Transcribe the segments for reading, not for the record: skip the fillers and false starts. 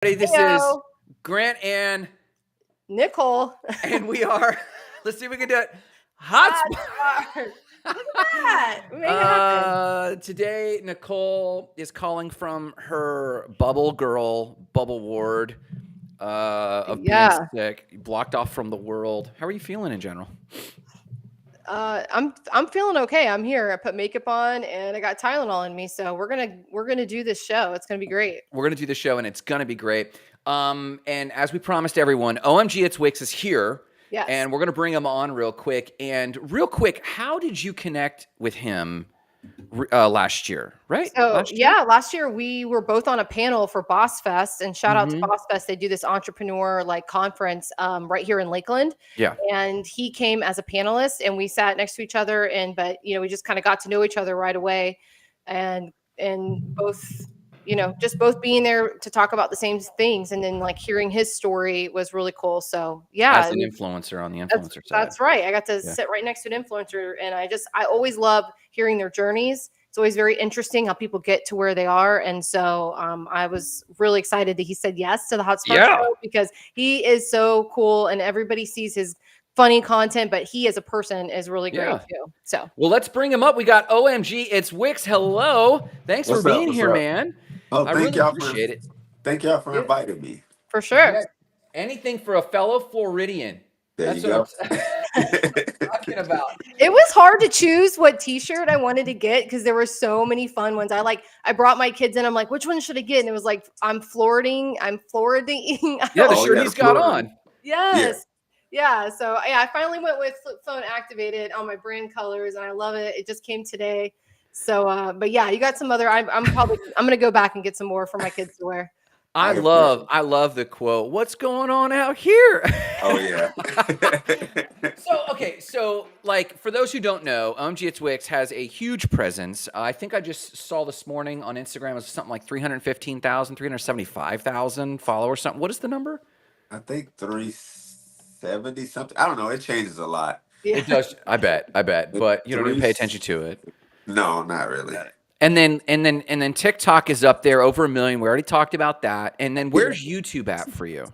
This is Grant and Nicole. And we are, let's see if we can do it. HotSpark. Look at that. Make it happen. Today, Nicole is calling from her bubble ward of being sick, blocked off from the world. How are you feeling in general? I'm feeling okay. I'm here. I put makeup on and I got Tylenol in me, so we're gonna do this show. It's gonna be great. We're gonna do the show and it's gonna be great. And as we promised everyone, OMGitsWicks is here. Yes. And we're gonna bring him on real quick. And real quick, how did you connect with him last year? Right? So last year we were both on a panel for Boss Fest, and shout out to Boss Fest. They do this entrepreneur conference right here in Lakeland. Yeah. And he came as a panelist, and we sat next to each other, but we just kind of got to know each other right away, and both. Just both being there to talk about the same things, and then hearing his story was really cool. So as an influencer on the influencer side. That's right. I got to sit right next to an influencer, and I always love hearing their journeys. It's always very interesting how people get to where they are. And so I was really excited that he said yes to the HotSpark show, because he is so cool and everybody sees his funny content, but he as a person is really great too. So, well, let's bring him up. We got OMGitsWicks. Hello. Thanks for being here, man. Oh, I really appreciate it. Thank y'all for inviting me. For sure. Yeah. Anything for a fellow Floridian. That's what I'm talking about. It was hard to choose what t-shirt I wanted to get because there were so many fun ones. I brought my kids in. I'm like, which one should I get? And it was like, I'm Floriding. Yeah, the shirt he's got on. Yes. Yeah. So I finally went with flip phone activated on my brand colors, and I love it. It just came today. So, but yeah, you got some other. I'm gonna go back and get some more for my kids to wear. I love the quote. What's going on out here? Oh yeah. So for those who don't know, OMGitsWicks has a huge presence. I think I just saw this morning on Instagram, it was something like 315,000, 375,000 followers. Something. What is the number? I think 370 something. I don't know. It changes a lot. Yeah. It does. I bet. But you don't even pay attention to it. No, not really. And then TikTok is up there over 1 million. We already talked about that. And then where's YouTube at for you?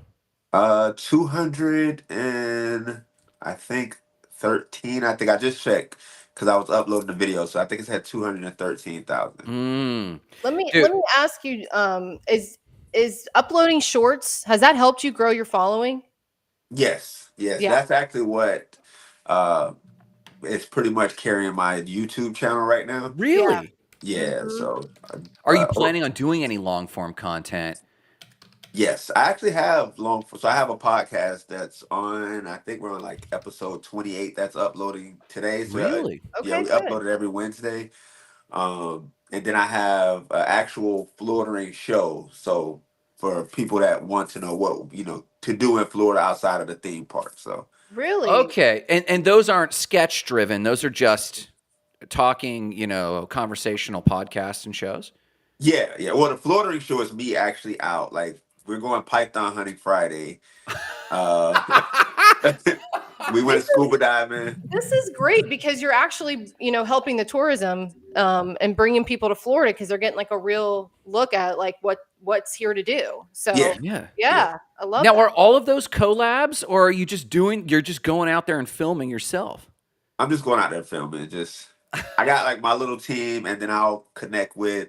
200 and I think 13. I think I just checked because I was uploading the video, so I think it's at 213,000. Let me ask you: is uploading shorts, has that helped you grow your following? Yes. Yeah. That's actually what it's pretty much carrying my YouTube channel right now. Really? Yeah. So, are you planning on doing any long form content? Yes, I actually have so I have a podcast that's on. I think we're on episode 28. That's uploading today. So really? We upload it every Wednesday. And then I have an actual Floridaing show. So for people that want to know what to do in Florida outside of the theme park. So. Really? Okay. And those aren't sketch driven. Those are just talking, conversational podcasts and shows. Yeah. Well, the Floridaing show is me actually out. We're going python hunting Friday. We went scuba diving. This is great because you're actually, helping the tourism and bringing people to Florida because they're getting a real look at what's here to do. So yeah. I love now, that. are all of those collabs, or are you you're just going out there and filming yourself? I'm just going out there filming. I got my little team, and then I'll connect with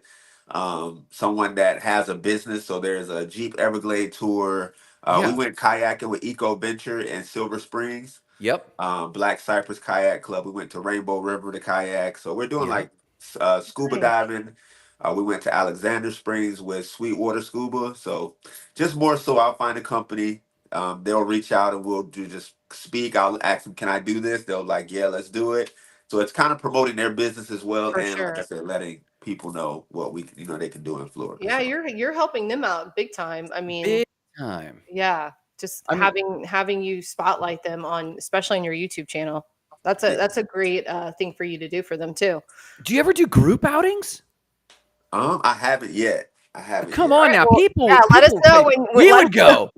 someone that has a business. So there's a Jeep Everglade tour. We went kayaking with Eco Venture in Silver Springs. Yep. Black Cypress Kayak Club. We went to Rainbow River to kayak. So we're doing scuba diving. We went to Alexander Springs with Sweetwater Scuba. So just more so I'll find a company. They'll reach out and we'll just speak. I'll ask them, can I do this? They'll yeah, let's do it. So it's kind of promoting their business as well. For and sure. Like I said, letting people know what they can do in Florida. Yeah, you're helping them out big time. I mean, big time. Yeah. Just having you spotlight them especially on your YouTube channel. That's a great thing for you to do for them too. Do you ever do group outings? I haven't yet. Come on now, people. Yeah, let us know when we would go.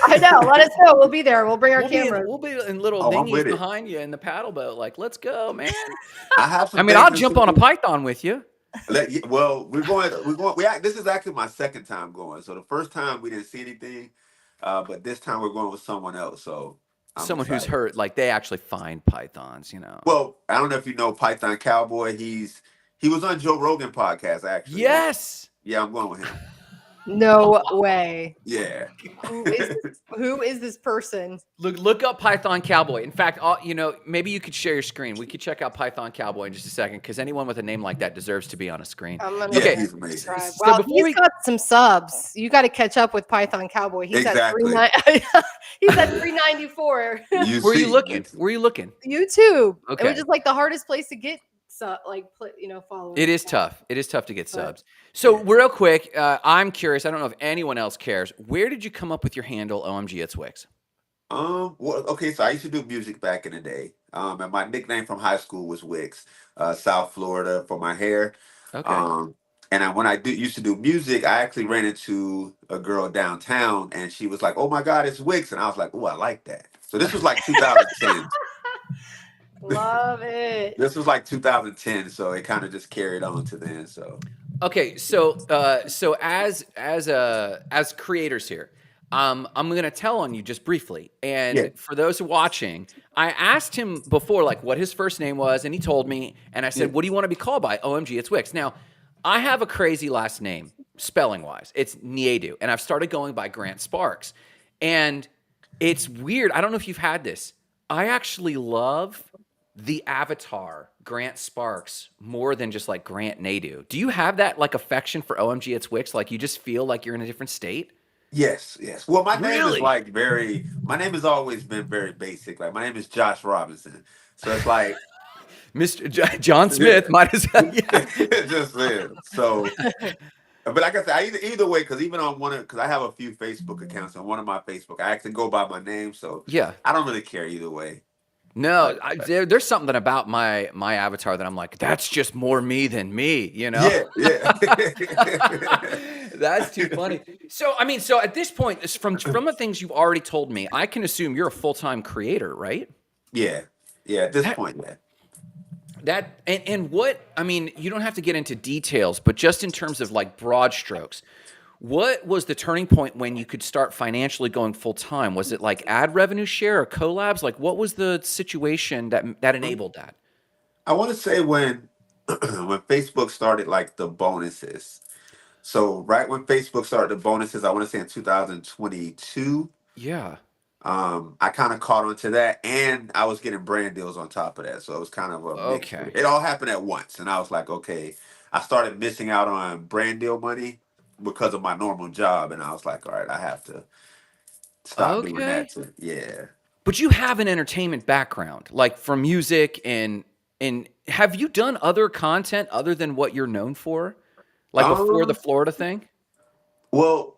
I know. Let us know. We'll be there. We'll bring our cameras. We'll be in little dinghies behind you in the paddle boat. Let's go, man. I'll jump on a python with you. Well, this is actually my second time going. So the first time we didn't see anything, but this time we're going with someone else. So I'm Someone who's excited. heard, like they actually find pythons, you know. Well, I don't know if you know Python Cowboy. He was on Joe Rogan podcast actually. Yes. Yeah, I'm going with him. No way. Yeah. Who is this person? Look up Python Cowboy. In fact, you know, maybe you could share your screen. We could check out Python Cowboy in just a second because anyone with a name like that deserves to be on a screen. I'm gonna Yeah, he's amazing. subscribe. So Well, before he's got some subs. You got to catch up with Python Cowboy. He's Exactly. at he's at 394. Where are you looking? Where are you looking? YouTube. Okay. Which is like the hardest place to get followers. It is tough. It is tough to get subs. So real quick, I'm curious. I don't know if anyone else cares. Where did you come up with your handle OMGitsWicks? Well, okay, so I used to do music back in the day. And my nickname from high school was Wicks, South Florida for my hair. Okay. And when I used to do music, I actually ran into a girl downtown, and she was like, "Oh my God, it's Wicks," and I was like, "Oh, I like that." So this was like 2010. Love it. This was like 2010, so it kind of just carried on to then. So Okay, so as creators here, I'm gonna tell on you just briefly. yeah, And for those watching, I asked him before like what his first name was, and he told me, and I said, yeah, "What do you want to be called by?" OMG, it's Wicks. Now, I have a crazy last name, spelling wise. It's Niedu, and I've started going by Grant Sparks. And it's weird. I don't know if you've had this. I actually love the avatar Grant Sparks more than just like Grant Nadu. Do you have that like affection for OMG it's Wicks? Like you just feel like you're in a different state? yes. Well, my name is Really? like my name has always been very basic. Like my name is Josh Robinson, so it's like Mr. John yeah, Smith might as well. Yeah. just there. So, but like I said, either way, because even on because I have a few Facebook accounts. On one of my Facebook, I actually go by my name, so Yeah. I don't really care either way. No, But there's something about my avatar that I'm like, that's just more me than me, you know? yeah. That's too funny. So, I mean, so at this point, from the things you've already told me, I can assume you're a full-time creator, right? Yeah. At this That, point, yeah. and what, I mean, you don't have to get into details, but just in terms of like broad strokes, what was the turning point when you could start financially going full time? Was it like ad revenue share or collabs? Like what was the situation that enabled that? I want to say when when Facebook started like the bonuses. So right when Facebook started the bonuses, I want to say in 2022. Yeah. I kind of caught on to that, and I was getting brand deals on top of that. So it was kind of a mixture. Okay. It all happened at once, and I was like, okay. I started missing out on brand deal money because of my normal job, and I was like, all right, I have to stop doing that. Okay. Yeah. But you have an entertainment background, like from music and have you done other content other than what you're known for? Like before the Um. Florida thing? Well,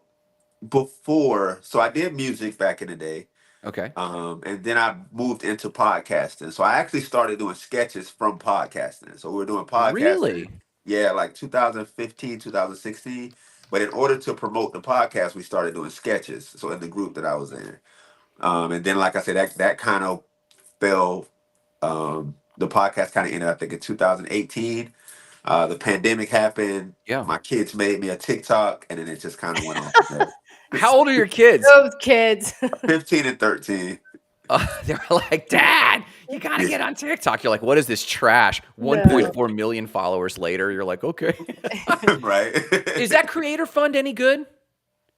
so I did music back in the day. Okay. And then I moved into podcasting. So I actually started doing sketches from podcasting. So we were doing podcasting, Really? yeah, like 2015, 2016. But in order to promote the podcast, we started doing sketches. So in the group that I was in. And then, like I said, that kind of fell. The podcast kind of ended, I think, in 2018. The pandemic happened. Yeah. My kids made me a TikTok, and then it just kind of went on from there. How old are your kids? Those kids. 15 and 13. They're like, Dad, you got to Yeah. get on TikTok. You're like, what is this trash? No. 1.4 million followers later. You're like, okay. Right? Is that creator fund any good?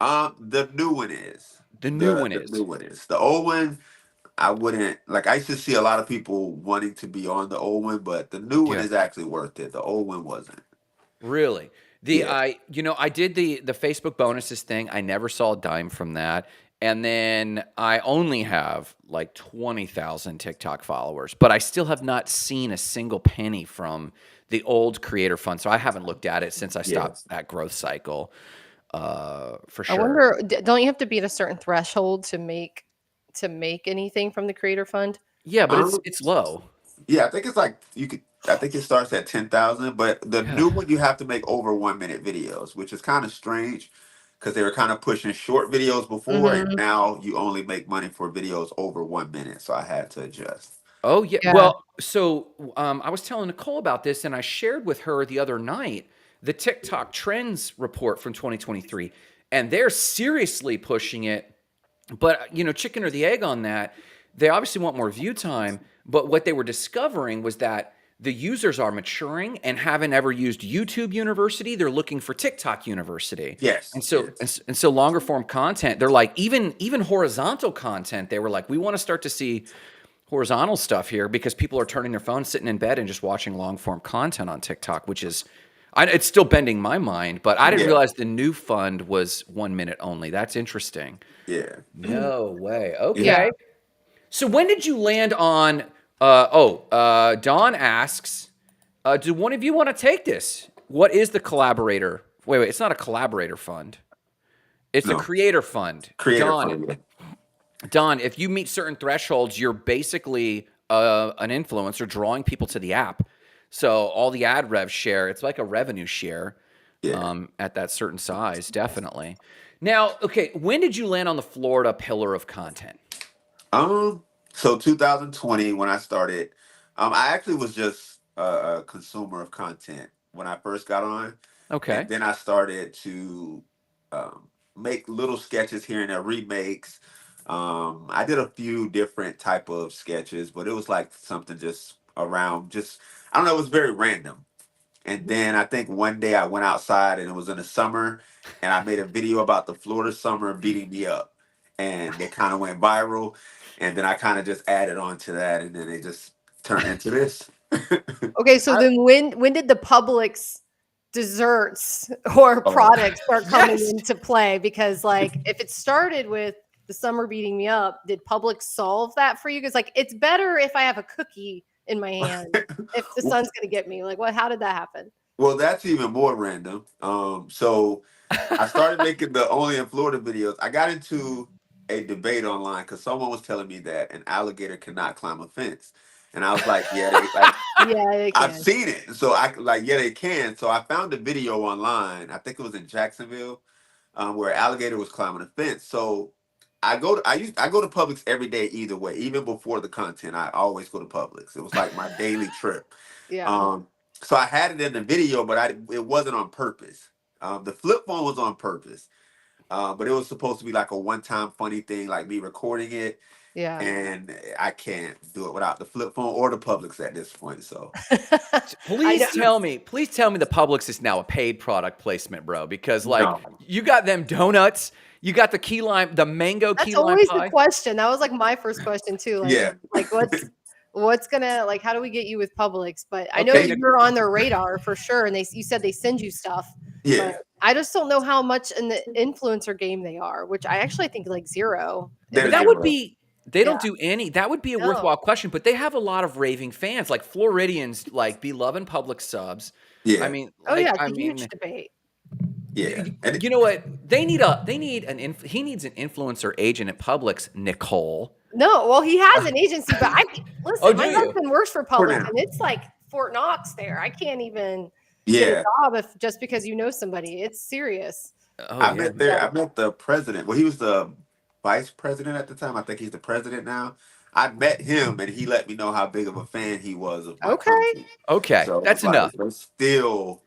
The new one is. The new one The is. new one is. The old one, I wouldn't like. I used to see a lot of people wanting to be on the old one, but the new one Yeah. is actually worth it. The old one wasn't. Really? Yeah. I did the Facebook bonuses thing. I never saw a dime from that. And then I only have like 20,000 TikTok followers, but I still have not seen a single penny from the old creator fund. So I haven't looked at it since I Yeah. stopped that growth cycle. For I sure. wonder, don't you have to be at a certain threshold to make anything from the creator fund? Yeah, but Um, it's low. yeah, I think it's like you could. I think it starts at 10,000, but the Yeah. new one you have to make over 1 minute videos, which is kind of strange because they were kind of pushing short videos before, and Mhm. now you only make money for videos over 1 minute. So I had to adjust. Oh yeah. Yeah. Well, I was telling Nicole about this, and I shared with her the other night the TikTok trends report from 2023, and they're seriously pushing it. But chicken or the egg on that. They obviously want more view time, but what they were discovering was that the users are maturing and haven't ever used YouTube University. They're looking for TikTok University. Yes. And so and so longer form content, they're like even horizontal content, they were like, we want to start to see horizontal stuff here because people are turning their phones, sitting in bed and just watching long form content on TikTok, which is it's still bending my mind, but I didn't realize the new fund was 1 minute only. That's interesting. Yeah. No way. Okay. Yeah. So when did you land on? Dawn asks, do one of you want to take this? What is the collaborator? Wait, it's not a collaborator fund. It's a creator fund. Dawn, if you meet certain thresholds, you're basically an influencer drawing people to the app. So all the ad rev share, it's like a revenue share at that certain size, definitely. Now, okay, when did you land on the Florida pillar of content? So 2020 when I started, I actually was just a consumer of content when I first got on. Okay. And then I started to make little sketches here and there, remakes. I did a few different type of sketches, but it was like something just around, I don't know, it was very random. And then I think one day I went outside and it was in the summer and I made a video about the Florida summer beating me up. And it kind of went viral. And then I kind of just added on to that and then it just turned into this. Okay, so then when did the Publix desserts or products start coming into play? Because like if it started with the summer beating me up, did Publix solve that for you? Because like it's better if I have a cookie in my hand if the sun's gonna get me. Like how did that happen? Well, that's even more random. So I started making the Only in Florida videos. I got into a debate online because someone was telling me that an alligator cannot climb a fence. And I was like, yeah, they can. I've seen it. So they can. So I found a video online. I think it was in Jacksonville, where an alligator was climbing a fence. So I go to Publix every day either way. Even before the content, I always go to Publix. It was like my daily trip. Yeah. So I had it in the video, but it wasn't on purpose. The flip phone was on purpose. But it was supposed to be like a one-time funny thing, like me recording it. Yeah. And I can't do it without the flip phone or the Publix at this point. So please tell me the Publix is now a paid product placement, bro. Because you got them donuts, you got the key lime, the mango key lime pie. That's always the question. That was like my first question too. Like, like what's gonna, like, how do we get you with Publix? But I know you're on their radar for sure. And you said they send you stuff. Yeah. But I just don't know how much in the influencer game they are, which I actually think like zero. That would be. They don't do any. That would be a worthwhile question, but they have a lot of raving fans, like Floridians, like be loving Publix subs. Yeah, I mean, it's a huge debate. Yeah, and you know what? He needs an influencer agent at Publix, Nicole. No, well, he has an agency, but listen. My husband works for Publix, and it's like Fort Knox there. I can't even get a job just because you know somebody. It's serious. I met the president. Well, he was the vice president at the time. I think he's the president now. I met him and he let me know how big of a fan he was of my content. Okay, so that's enough. Still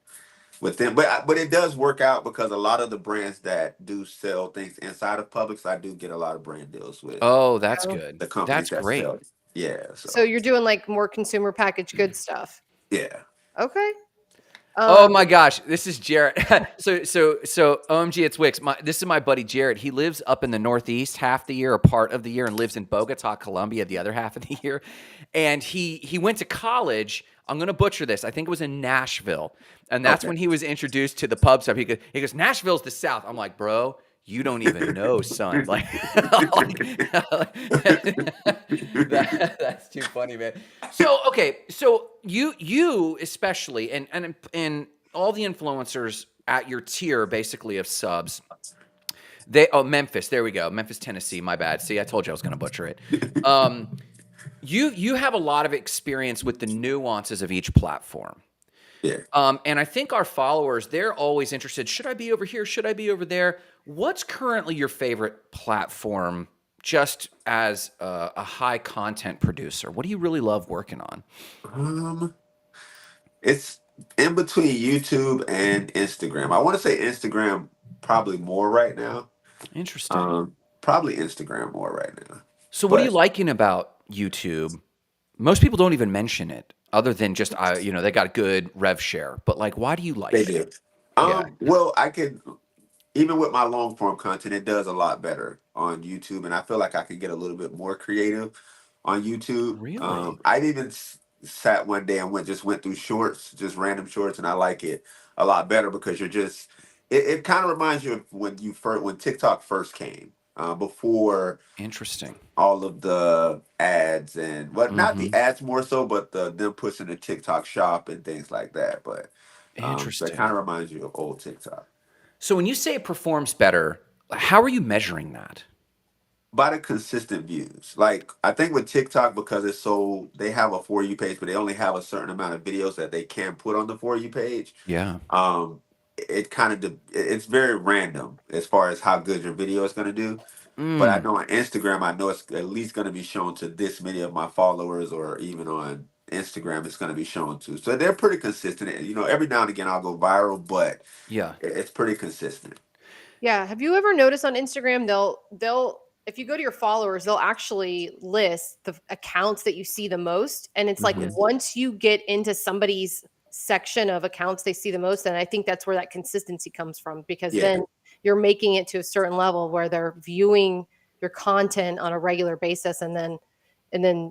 with them, but it does work out because a lot of the brands that do sell things inside of Publix, I do get a lot of brand deals with. Oh, that's good. The companies that's great. Sell. Yeah. So you're doing like more consumer packaged goods stuff. Yeah. Okay. Oh my gosh, this is Jarrett. so OMGitsWicks. This is my buddy Jarrett. He lives up in the Northeast half the year, or part of the year, and lives in Bogota, Colombia, the other half of the year. And he went to college. I'm gonna butcher this. I think it was in Nashville, and that's when he was introduced to the pub stuff. He goes, Nashville's the South. I'm like, bro, you don't even know, son. Like, that's too funny, man. So, okay. So you especially, and all the influencers at your tier, basically, of subs, Memphis, there we go. Memphis, Tennessee, my bad. See, I told you I was going to butcher it. You have a lot of experience with the nuances of each platform. Yeah. And I think our followers, they're always interested. Should I be over here? Should I be over there? What's currently your favorite platform just as a high content producer? What do you really love working on? It's in between YouTube and Instagram. I want to say Instagram probably more right now. Interesting. Probably Instagram more right now. So what are you But liking about YouTube? Most people don't even mention it other than just, they got good rev share. But like, why do you like they it? do. Yeah. Well, I can even with my long form content, it does a lot better on YouTube, and I feel like I can get a little bit more creative on YouTube. Really? I've even sat one day and went through shorts, just random shorts, and I like it a lot better because you're just it kind of reminds you of when TikTok first came, before Interesting. all of the ads and not the Hmm. ads more so, but them pushing the TikTok shop and things like that. But so it kind Interesting. of reminds you of old TikTok. So when you say it performs better, how are you measuring that? By the consistent views. Like I think with TikTok, because they have a For You page, but they only have a certain amount of videos that they can put on the For You page. Yeah. It kind of it's very random as far as how good your video is going to do. But I Mm. know on Instagram, I know it's at least going to be shown to this many of my followers, or even on Instagram, it's going to be shown to. So they're pretty consistent. You know, every now and again I'll go viral, but Yeah. it's pretty consistent. Yeah. Have you ever noticed on Instagram they'll if you go to your followers, they'll actually list the accounts that you see the most. And it's like Hmm. once you get into somebody's section of accounts they see the most, then I think that's where that consistency comes from, because Yeah. then you're making it to a certain level where they're viewing your content on a regular basis, and then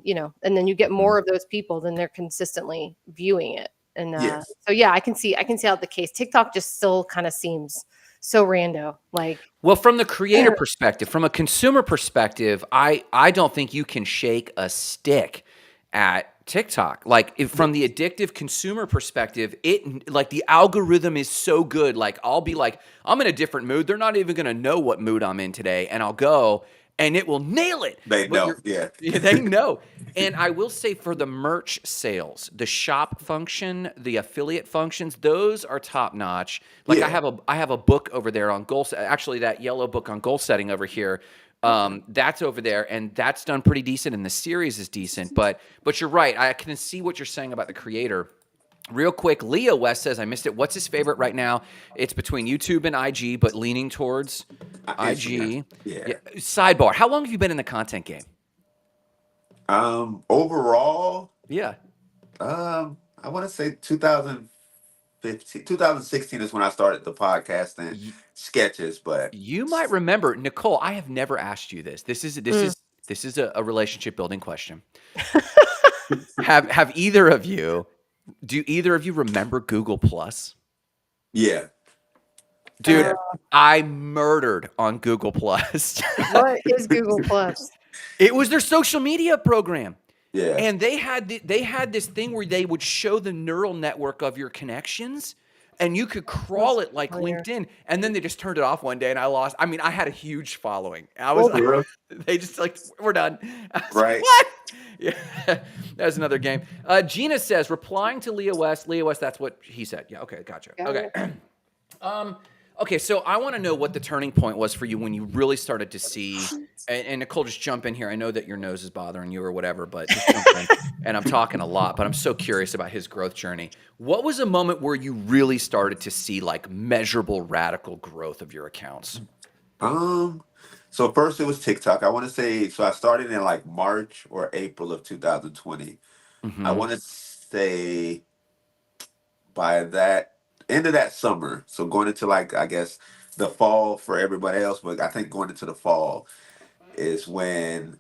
you get more of those people, then they're consistently viewing it. And Yes. so yeah, I can see how the case. TikTok just still kind of seems so rando. Like, Well, from the creator perspective, from a consumer perspective, I don't think you can shake a stick at TikTok. Like from the addictive consumer perspective, it like the algorithm is so good. Like I'll be like, I'm in a different mood. They're not even gonna know what mood I'm in today, and I'll go and it will nail it. They But know. Yeah. yeah, they know. And I will say for the merch sales, the shop function, the affiliate functions, those are top notch. Like Yeah. I have a book over there on goal. Actually, that yellow book on goal setting over here, that's over there, and that's done pretty decent, and the series is decent. But you're right. I can see what you're saying about the creator. Real quick, Leah West says, I missed it. What's his favorite right now? It's between YouTube and IG, but leaning towards Instagram. IG. Yeah. Yeah. Sidebar, how long have you been in the content game? Overall, Yeah. I want to say 2015, 2016 is when I started the podcast and Y- sketches, but You might remember, Nicole, I have never asked you this. mm. This is a relationship building question. Have either of you do either of you remember Google Plus? yeah. Dude, Yeah. I murdered on Google Plus. What is Google Plus? It was their social media program. Yeah. And they had this thing where they would show the neural network of your connections, and you could crawl it like LinkedIn. And then they just turned it off one day, and I had a huge following. They just like, we're done. I was like, Right. what? Yeah, that's another game. Gina says, replying to Leah West, that's what he said. Yeah, okay, gotcha. Got Okay. Okay, so I want to know what the turning point was for you when you really started to see, and Nicole, just jump in here. I know that your nose is bothering you or whatever, but just jump in. And I'm talking a lot, but I'm so curious about his growth journey. What was a moment where you really started to see like measurable, radical growth of your accounts? So first it was TikTok. I want to say, so I started in like March or April of 2020. I Mm-hmm. want to say by that end of that summer. So going into like, I guess the fall for everybody else, but I think going into the fall is when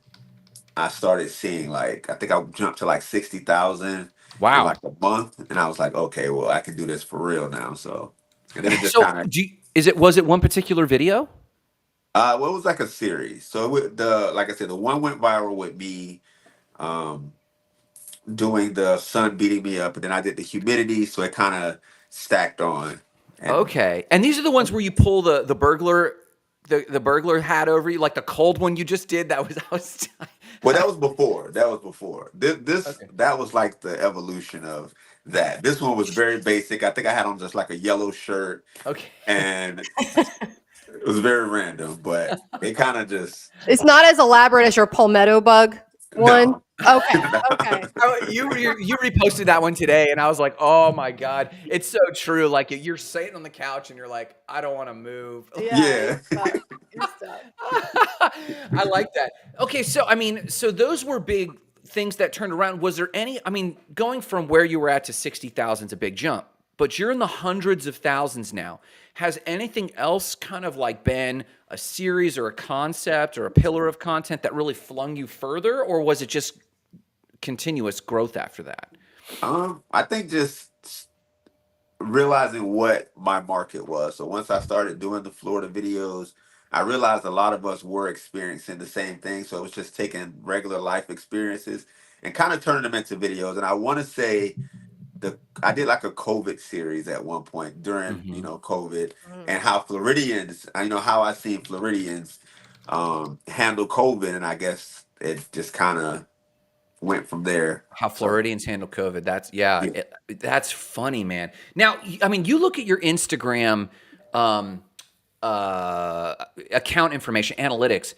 I started seeing like, I think I jumped to like 60,000 in Wow. like a month, and I was like, okay, well I can do this for real now. So, and then it just So, kind of was it one particular video? well, it was like a series. So like I said, the one went viral with me um doing the sun beating me up, and then I did the humidity, so it kind of stacked on. And Okay, and these are the ones where you pull the burglar the burglar hat over you, like the cold one you just did. That was. well, that was before. That was before. This Okay. that was like the evolution of that. This one was very basic. I think I had on just like a yellow shirt Okay. and It was very random, but it kind of just It's not as elaborate as your palmetto bug one. no. Okay. No. Okay. Oh, you reposted that one today, and I was like, oh my god, it's so true. Like you're sitting on the couch, and you're like, I don't want to move. Yeah. Yeah. It's tough. It's tough. I like that. Okay, so I mean, so those were big things that turned around. Was there any? I mean, going from where you were at to 60,000 is a big jump, but you're in the hundreds of thousands now. Has anything else kind of like been a series or a concept or a pillar of content that really flung you further, or was it just continuous growth after that? I think just realizing what my market was. So once I started doing the Florida videos, I realized a lot of us were experiencing the same thing. So it was just taking regular life experiences and kind of turning them into videos. And I want to say I did like a COVID series at one point during COVID, and how Floridians, how I seen Floridians handle COVID, and I guess it just kind of went from there. How So Floridians handle COVID. yeah, That's funny, man. Now, I mean, you look at your Instagram um, account information, analytics.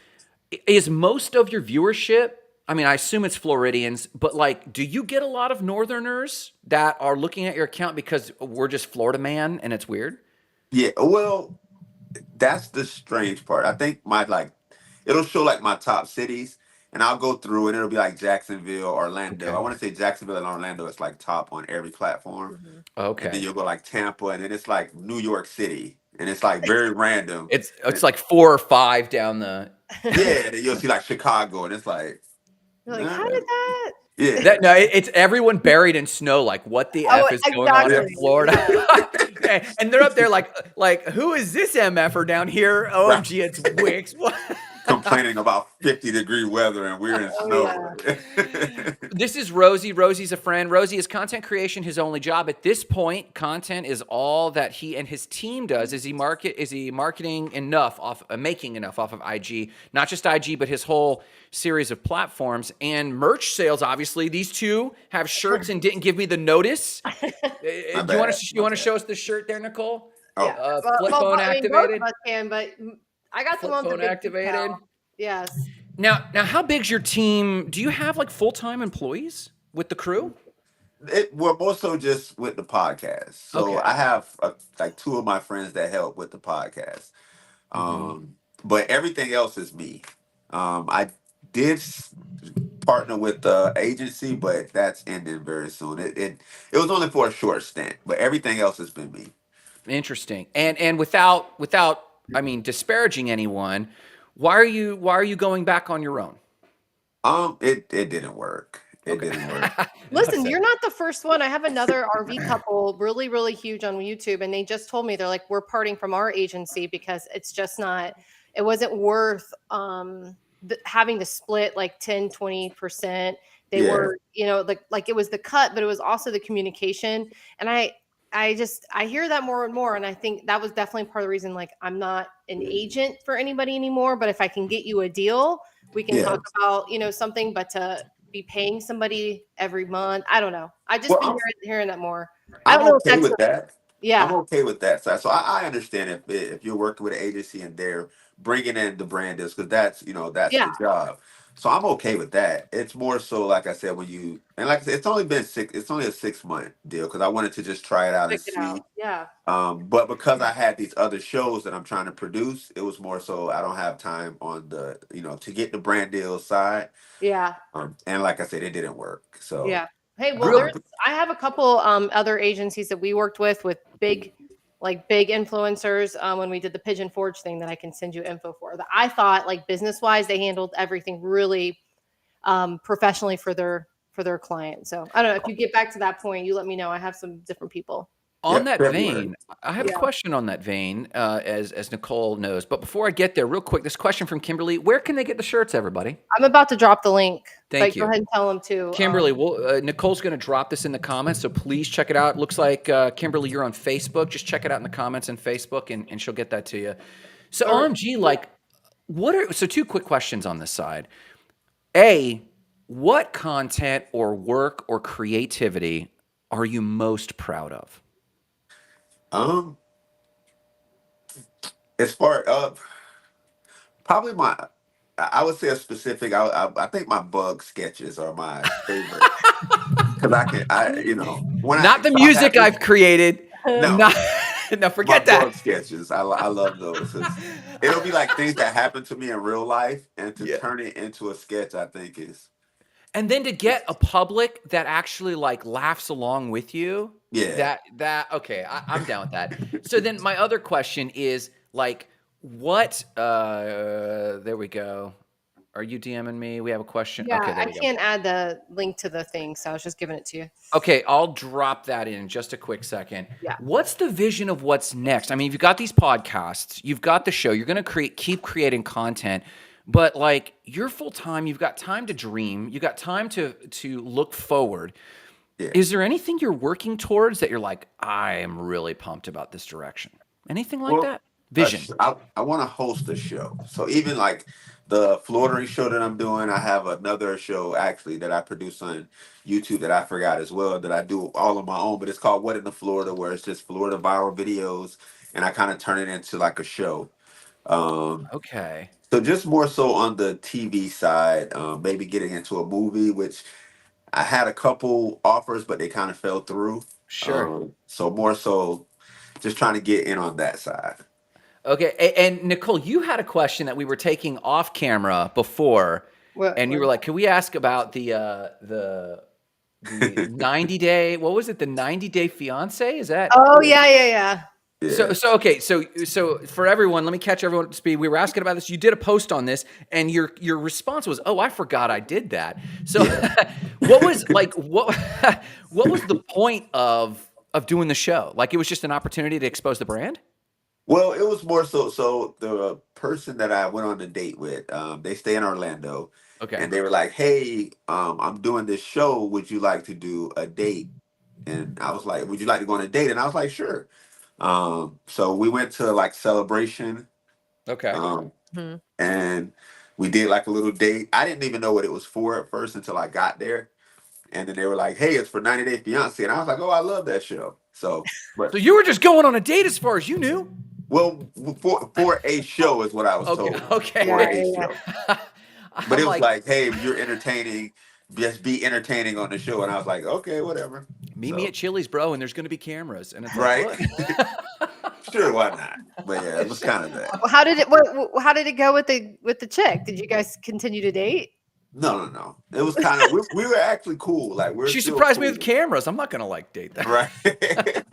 Is most of your viewership? I mean, I assume it's Floridians, but like, do you get a lot of Northerners that are looking at your account because we're just Florida man and it's weird? yeah. Well, that's the strange part. I think it'll show like my top cities, and I'll go through and it'll be like Jacksonville, Orlando. I Okay. want to say Jacksonville and Orlando is like top on every platform, Mhm. and then Okay. you'll go like Tampa, and then it's like New York City, and it's like very random. It's like 4 or 5 down the. Yeah, and then you'll see like Chicago, and it's like, You're like, nah, how did that? yeah, That no, it's everyone buried in snow. Like, what the Oh, f is going on in exactly. Florida? Yeah. And they're up there like, who is this mf'er down here? right. OMG, it's Wicks. What? Complaining about 50-degree weather, and we're in Oh, snow. This is Rosie. Rosie's a friend. Rosie, is content creation his only job at this point? Content is all that he and his team does. Is he marketing enough making enough off of IG? Not just IG, but his whole series of platforms and merch sales. Obviously, these two have shirts and didn't give me the notice. Do My you want bad. to show us the shirt there, Nicole? Oh, Yeah. Flip phone I mean, both activated. of us can, but I got the Flip one with phone the big activated. decal. Yes. Now, how big's your team? Do you have like full-time employees with the crew? Well, more so just with the podcast. So Okay. I have like two of my friends that help with the podcast. Mm-hmm. But everything else is me. I did partner with the agency, but that's ending very soon. It was only for a short stint, but everything else has been me. Interesting. And without I mean disparaging anyone, why are you going back on your own? It didn't work. It Okay. didn't work. Listen, you're not the first one. I have another RV couple, really, really huge on YouTube, and they just told me they're like, we're parting from our agency because it's just not. It wasn't worth having to split like 10-20%. They Yeah. were, like it was the cut, but it was also the communication. And I hear that more and more, and I think that was definitely part of the reason. Like, I'm not an agent for anybody anymore, but if I can get you a deal, we can Yeah. talk about something. But to be paying somebody every month, I don't know. I just Well, been I'm, hearing that more. I I'm don't know if okay that's with that. I'm yeah, okay with that side. So I understand if you're working with an agency and they're bringing in the brand deals because that's yeah, the job. So I'm okay with that. It's more so like I said like I said, it's only a 6 month deal because I wanted to just try it out and check it out. see. Yeah, But because I had these other shows that I'm trying to produce, it was more so I don't have time on the to get the brand deal side. yeah. And like I said, it didn't work. So Yeah. Hey, well, Real I have a couple other agencies that we worked with big influencers when we did the Pigeon Forge thing that I can send you info for. That I thought like business wise, they handled everything really professionally for their client. So I don't know if you get back to that point, you let me know. I have some different people. On yep, that February. vein, I have a Yeah. question on that vein, as Nicole knows. But before I get there, real quick, this question from Kimberly: where can they get the shirts, everybody? I'm about to drop the link. Thank But you. go ahead and tell them to. Kimberly, Nicole's going to drop this in the comments, so please check it out. It looks like Kimberly, you're on Facebook. Just check it out in the comments on Facebook, and she'll get that to you. So OMG, like, two quick questions on this side. A, what content or work or creativity are you most proud of? Um, As far probably I would say a specific. I think my bug sketches are my favorite because when Not the if I'm music happy, I've created. no, Not no, my forget that. bug sketches. I love those. It'll be like things that happen to me in real life, and to Yeah. turn it into a sketch, I think is And then to get a public that actually like laughs along with you, yeah. that okay, I'm down with that. So then my other question is like, what? There we go. Are you DMing me? We have a question. Yeah, Okay, there I we go. can't add the link to the thing, so I was just giving it to you. Okay, I'll drop that in just a quick second. Yeah. What's the vision of what's next? I mean, you've got these podcasts, you've got the show, you're going to keep creating content, but like you're full time, you've got time to dream, you got time to look forward. Yeah. Is there anything you're working towards that you're like, I am really pumped about this direction? Anything like Well, that? Vision. I want to host a show. So even like the Florida show that I'm doing, I have another show actually that I produce on YouTube that I forgot as well that I do all on my own. But it's called What in the Florida, where it's just Florida viral videos, and I kind of turn it into like a show. Um, Okay. so just more so on the TV side, maybe getting into a movie, which I had a couple offers, but they kind of fell through. Sure. So more so just trying to get in on that side. Okay. And Nicole, you had a question that we were taking off camera before, and you were like, "Can we ask about the 90-day, what was it? The 90-day fiance? Is that?" Oh yeah. Yeah. So okay, so for everyone, let me catch everyone up to speed. We were asking about this. You did a post on this, and your response was, "Oh, I forgot I did that." So, what was like what was the point of doing the show? Like, it was just an opportunity to expose the brand. Well, it was more so. So the person that I went on the date with, they stay in Orlando, Okay. and they were like, "Hey, I'm doing this show. Would you like to do a date?" And I was like, "Would you like to go on a date?" And I was like, "Sure." So we went to like Celebration, Okay. Mhm. and we did like a little date. I didn't even know what it was for at first until I got there, and then they were like, "Hey, it's for 90 Day Fiance," and I was like, "Oh, I love that show." So, So but you were just going on a date as far as you knew. well, for a show is what I was Okay. told. For Okay. a show. But I'm it was like, like, hey, you're entertaining, just be entertaining on the show. And I was like, okay, whatever. meet me So, at Chili's, bro, and there's going to be cameras, and it's like, right. what? Sure, why not? But yeah, it was kind of that. How did it? How did it go with the chick? Did you guys continue to date? No. It was kind of, we were actually cool. Like, we're She still surprised me with cool. cameras. I'm not going to like date that. Right.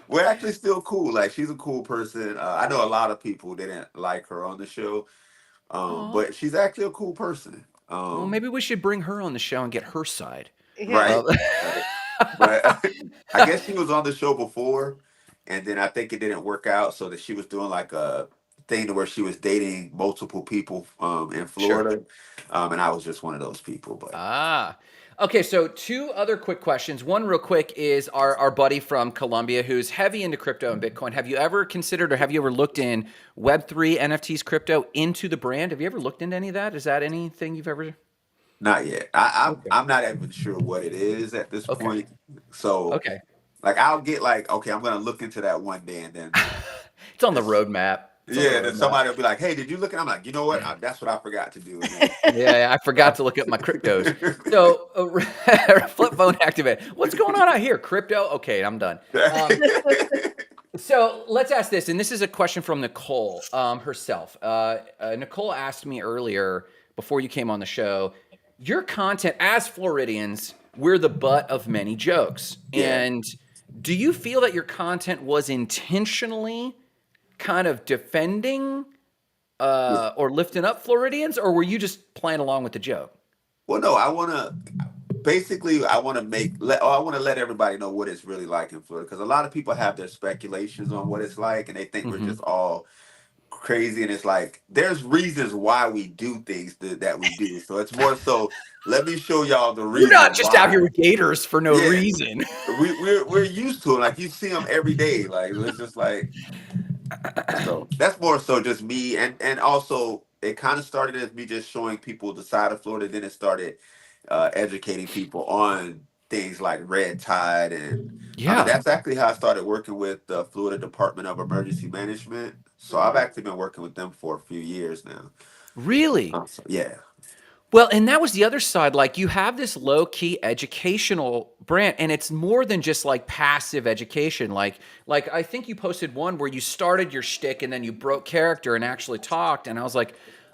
We're actually still cool. Like, she's a cool person. I know a lot of people didn't like her on the show, Aw. but she's actually a cool person. Well, maybe we should bring her on the show and get her side. Yeah. Right. Uh, Right. But I guess she was on the show before, and then I think it didn't work out, so that she was doing like a thing to where she was dating multiple people in Sure. Florida, and I was just one of those people. But Okay, so two other quick questions. One real quick is our buddy from Colombia who's heavy into crypto and Bitcoin. Have you ever considered or have you ever looked in Web3, NFTs, crypto into the brand? Have you ever looked into any of that? Is that anything you've ever? not yet. I'm Okay. I'm not even sure what it is at this Okay. point. So Okay. like I'll get like, okay, I'm gonna look into that one day, and then It's on the it's, roadmap. It's on the yeah, then roadmap. somebody will be like, hey, did you look? And I'm like, you know what? That's what I forgot to do. And then Yeah, I forgot to look at my cryptos. So, flip phone activate. What's going on out here? Crypto? Okay, I'm done. So let's ask this, and this is a question from Nicole herself. Nicole asked me earlier before you came on the show, your content as Floridians, we're the butt of many jokes. Yeah. And do you feel that your content was intentionally kind of defending or lifting up Floridians, or were you just playing along with the joke? Well, no, I want to basically I want to I want to let everybody know what it's really like in Florida, because a lot of people have their speculations on what it's like, and they think we're Mm-hmm. just all crazy, and it's like there's reasons why we do things that we do. So it's more so let me show y'all the You're reason not just out here why. with gators for no Yeah, reason. we're used to it. Like you see them every day. Like it's just like so that's more so just me, and also it kind of started as me just showing people the side of Florida. Then it started educating people on things like red tide, and I mean Yeah. that's actually how I started working with the Florida Department of Emergency Management. So I've actually been working with them for a few years now. Really? So, yeah. Well, and that was the other side. Like you have this low key educational brand, and it's more than just like passive education. Like I think you posted one where you started your shtick and then you broke character and actually talked. And I was like,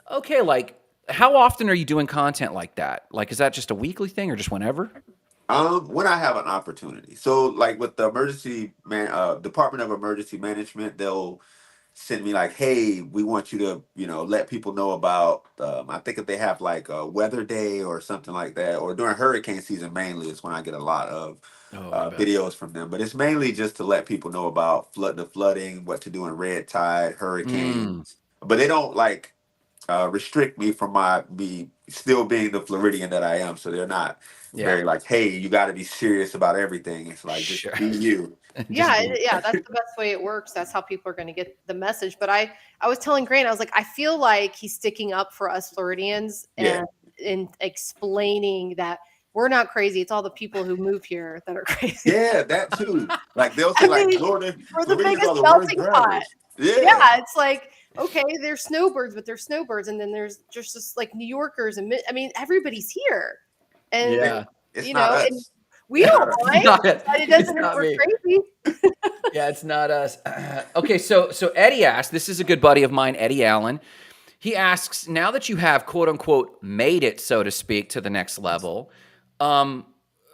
okay, like how often are you doing content like that? Like, is that just a weekly thing or just whenever? When I have an opportunity. So like with the Department of Emergency Management, they'll send me like, hey, we want you to, let people know about, I think if they have like a weather day or something like that, or during hurricane season mainly is when I get a lot of Oh, I bet. videos from them. But it's mainly just to let people know about the flooding, what to do in red tide, Mm, hurricanes. But they don't like restrict me from me still being the Floridian that I am. So they're not yeah, very like, hey, you got to be serious about everything. It's like just sure. be you. Just Yeah, be. yeah, that's the best way it works. That's how people are going to get the message. But I was telling Grant, I was like, I feel like he's sticking up for us Floridians Yeah. and in explaining that we're not crazy. It's all the people who move here that are crazy. Yeah, that too. Like they'll say I like mean, we're the Floridians biggest are the worst melting pot. drivers. Yeah, Yeah. it's like okay, they're snowbirds, but they're snowbirds, and then there's just like New Yorkers and I mean everybody's here, and Yeah. It's you not know, and us. we It's don't not us. mind, Not, but it it's doesn't mean not we're me. crazy. Yeah, it's not us. Okay, so Eddie asked, this is a good buddy of mine, Eddie Allen. He asks, now that you have quote unquote made it, so to speak, to the next level, um,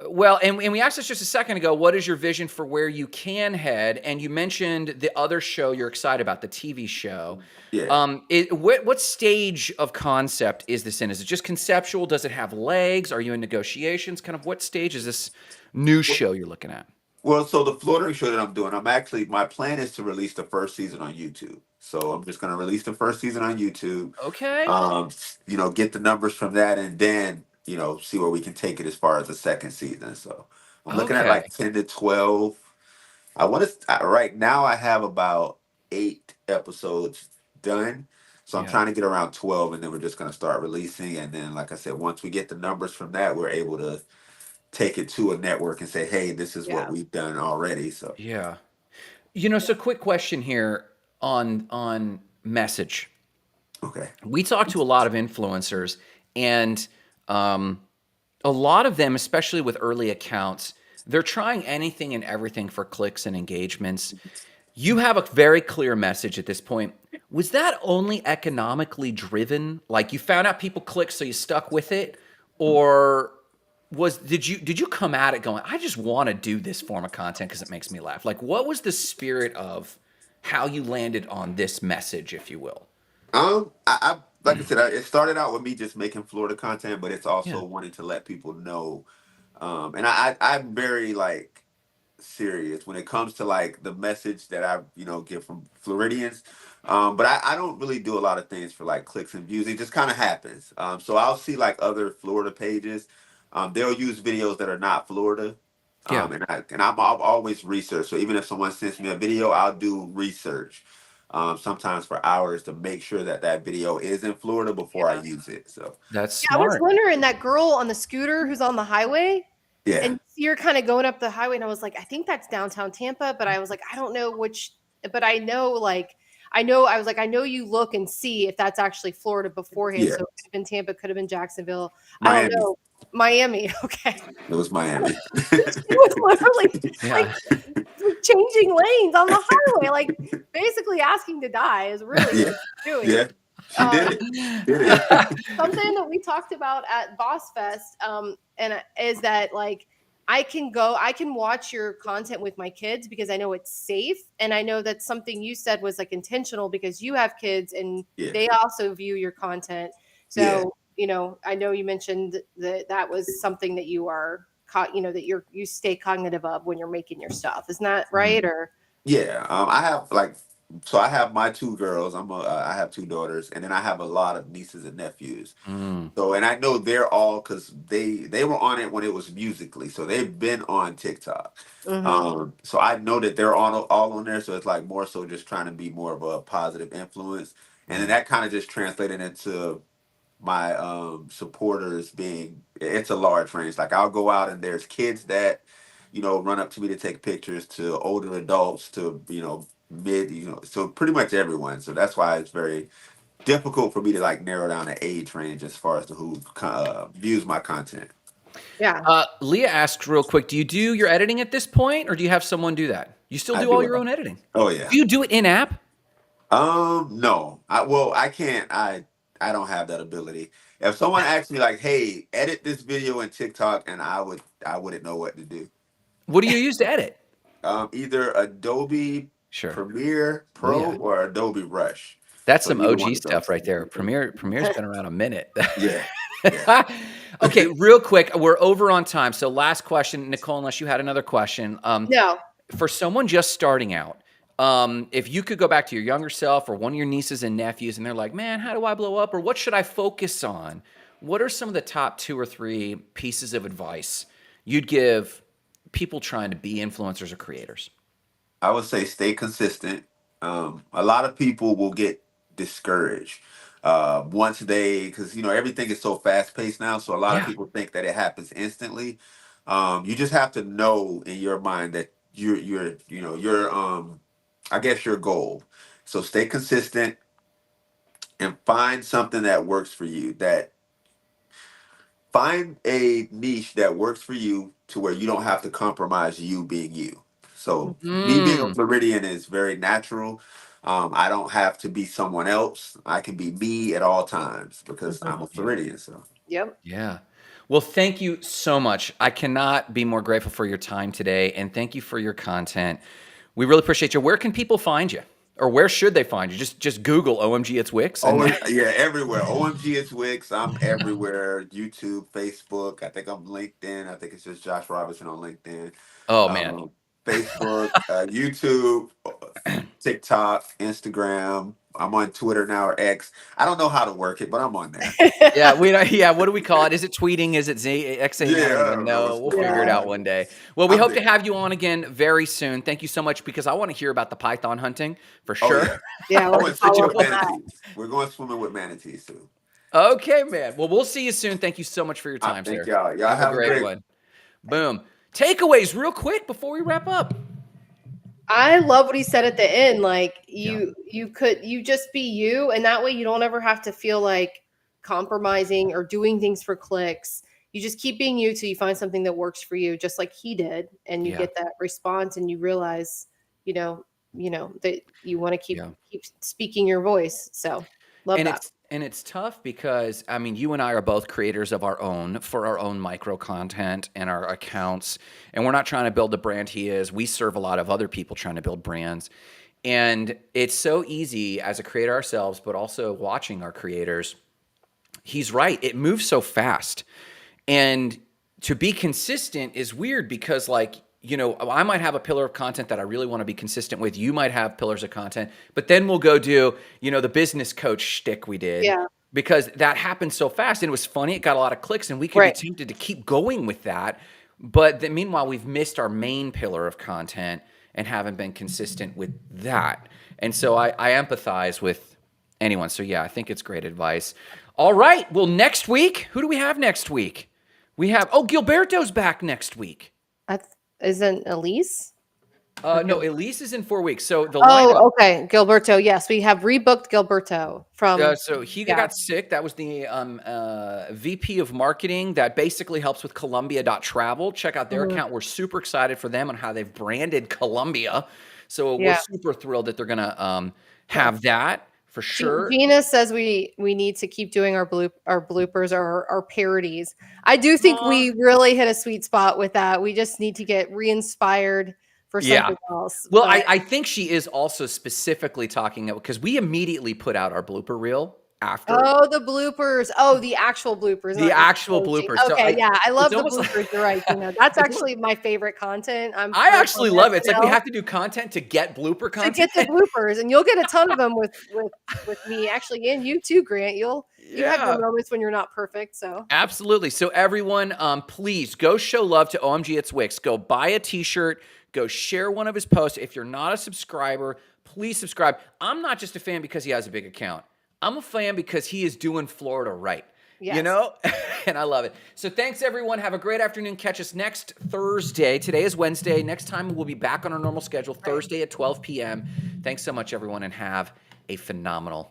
well, and we asked this just a second ago, what is your vision for where you can head? And you mentioned the other show you're excited about, the TV show. Yeah. What stage of concept is this in? Is it just conceptual? Does it have legs? Are you in negotiations? Kind of what stage is this new show you're looking at? Well, so the Florida show that I'm doing, my plan is to release the first season on YouTube. So I'm just going to release the first season on YouTube, Okay. get the numbers from that and then, see where we can take it as far as the second season. So I'm looking at Okay. like 10 to 12. Right now I have about 8 episodes done. So I'm Yeah. trying to get around 12 and then we're just going to start releasing. And then, like I said, once we get the numbers from that, we're able to take it to a network and say, hey, this is what Yeah. we've done already. So, Yeah. So quick question here on message. okay. We talk to a lot of influencers, and um, a lot of them, especially with early accounts, they're trying anything and everything for clicks and engagements. You have a very clear message at this point. Was that only economically driven? Like you found out people click, so you stuck with it, or did you come at it going, I just want to do this form of content because it makes me laugh? Like, what was the spirit of how you landed on this message, if you will? I like I said, it started out with me just making Florida content, but it's Yeah. also wanting to let people know. And I'm very like serious when it comes to like the message that I get from Floridians. But I don't really do a lot of things for like clicks and views. It just kind of happens. So I'll see like other Florida pages. They'll use videos that are not Florida. Yeah. I've always researched. So even if someone sends me a video, I'll do research. Sometimes for hours to make sure that that video is in Florida before I Yeah. use it. So That's Yeah, I was smart. wondering that girl on the scooter who's on the highway, yeah, and you're kind of going up the highway, and I was like, I think that's downtown Tampa, but I was like, I don't know which, but I know I was like, I know you look and see if that's actually Florida beforehand. yeah, So it could have been Tampa, could have been Jacksonville. I don't Miami. know. Miami. Okay. It was Miami. She was literally like Yeah. changing lanes on the highway, like basically asking to die is really yeah, what she's doing. yeah. She did it. Did it. Something that we talked about at Boss Fest, and is that like I can watch your content with my kids because I know it's safe, and I know that's something you said was like intentional because you have kids and Yeah, they also view your content. yeah, So I know you mentioned that that was something that you are that you stay cognitive of when you're making your stuff. Isn't that right? Or yeah. I have so I have my 2 girls. I have 2 daughters, and then I have a lot of nieces and nephews. Mm, So, and I know they're all because they were on it when it was musically, so they've been on TikTok. Mhm. So I know that they're all on there. So it's like more so just trying to be more of a positive influence, and then yeah. that kind of just translated into my supporters being it's a large range. Like I'll go out and there's kids that run up to me to take pictures, to older adults, to mid, so pretty much everyone. So that's why it's very difficult for me to like narrow down an age range as far as to who views my content. Yeah. Leah asks real quick, do you do your editing at this point, or do you have someone do that? You still I do all do it your all. own editing? Oh yeah. Do you do it in-app? No. I can't. I don't have that ability. If someone asked me like, "Hey, edit this video in TikTok," and I wouldn't know what to do. What do you use to edit? Either Adobe Sure. Premiere Oh, Pro yeah. or Adobe Rush. That's So some either OG one of stuff those. right there. Premiere's been around a minute. Yeah. Yeah. Okay, real quick, we're over on time. So last question, Nicole, unless you had another question. No. For someone just starting out, if you could go back to your younger self or one of your nieces and nephews, and they're like, man, how do I blow up? Or what should I focus on? What are some of the top 2 or 3 pieces of advice you'd give people trying to be influencers or creators? I would say stay consistent. A lot of people will get discouraged once because everything is so fast paced now. So a lot of Yeah. people think that it happens instantly. You just have to know in your mind that your I guess your goal. So stay consistent and find something that works for you. That find a niche that works for you to where you don't have to compromise you being you. So me being a Mm. Floridian is very natural. I don't have to be someone else. I can be me at all times because I'm a Yeah. Floridian. So Yep. Yeah. Well, thank you so much. I cannot be more grateful for your time today, and thank you for your content. We really appreciate you. Where can people find you, or where should they find you? Just Google OMG It's Wix, and oh yeah, everywhere. OMG, it's Wix. I'm everywhere. YouTube, Facebook. I think I'm LinkedIn. I think it's just Josh Robinson on LinkedIn. oh man, um, Facebook, YouTube, TikTok, Instagram. I'm on Twitter now or X. I don't know how to work it, but I'm on there. yeah, we don't. Yeah, what do we call it? Is it tweeting? Is it Xing? I Yeah, don't I even don't know know. what's We'll going figure it Yeah. out on. one day. Well, we I'm hope to there. have you on again very soon. Thank you so much because I want to hear about the python hunting for Oh sure. yeah. Yeah. Oh, We'll and follow fishing up with on that. manatees. We're going swimming with manatees too. Okay, man. Well, we'll see you soon. Thank you so much for your I time, thank sir. y'all. Y'all Have a have a great great. one. Boom. Takeaways, real quick, before we wrap up. I love what he said at the end. Like Yeah. you just be you, and that way you don't ever have to feel like compromising or doing things for clicks. You just keep being you till you find something that works for you, just like he did, and you Yeah. get that response, and you realize, that you want to Yeah. keep speaking your voice. So love And that. it's tough because I mean you and I are both creators of our own for our own micro content and our accounts, and we're not trying to build the brand he is. We serve a lot of other people trying to build brands. And it's so easy as a creator ourselves, but also watching our creators. He's right. It moves so fast. And to be consistent is weird because, like, I might have a pillar of content that I really want to be consistent with. You might have pillars of content, but then we'll go do, the business coach shtick we did Yeah. because that happened so fast and it was funny. It got a lot of clicks and we could be Right. tempted to keep going with that. But then meanwhile, we've missed our main pillar of content and haven't been consistent with that. And so I empathize with anyone. So yeah, I think it's great advice. All right. Well, next week, who do we have next week? We have Gilberto's back next week. Isn't Elise? No, Elise is in 4 weeks. So the lineup. Oh, okay. Gilberto. Yes, we have rebooked Gilberto from. So he Yeah. got sick. That was the VP of marketing that basically helps with Columbia.travel. Check out their Mhm. account. We're super excited for them on how they've branded Columbia. So we're Yeah. super thrilled that they're gonna have that for sure. Gina says we need to keep doing our bloopers or our parodies. I do think Aw. we really hit a sweet spot with that. We just need to get re-inspired for Yeah. something else. Well, but I think she is also specifically talking because we immediately put out our blooper reel after. oh, the bloopers. Oh, the actual bloopers. The not actual staging. bloopers. So Okay, yeah, I love it's the almost like- bloopers. You're right. That's it's actually my favorite content. I actually love it. It's like we SNL. have to do content to get blooper to content. get the bloopers, and you'll get a ton of them with me actually, and you too, Grant. You have Yeah. your moments when you're not perfect. So Absolutely. So everyone, please go show love to OMG It's Wix. Go buy a t-shirt. Go share one of his posts. If you're not a subscriber, please subscribe. I'm not just a fan because he has a big account. I'm a fan because he is doing Florida right. You know? And I love it. So thanks, everyone. Have a great afternoon. Catch us next Thursday. Today is Wednesday. Next time, we'll be back on our normal schedule, Thursday at 12 p.m. Thanks so much, everyone, and have a phenomenal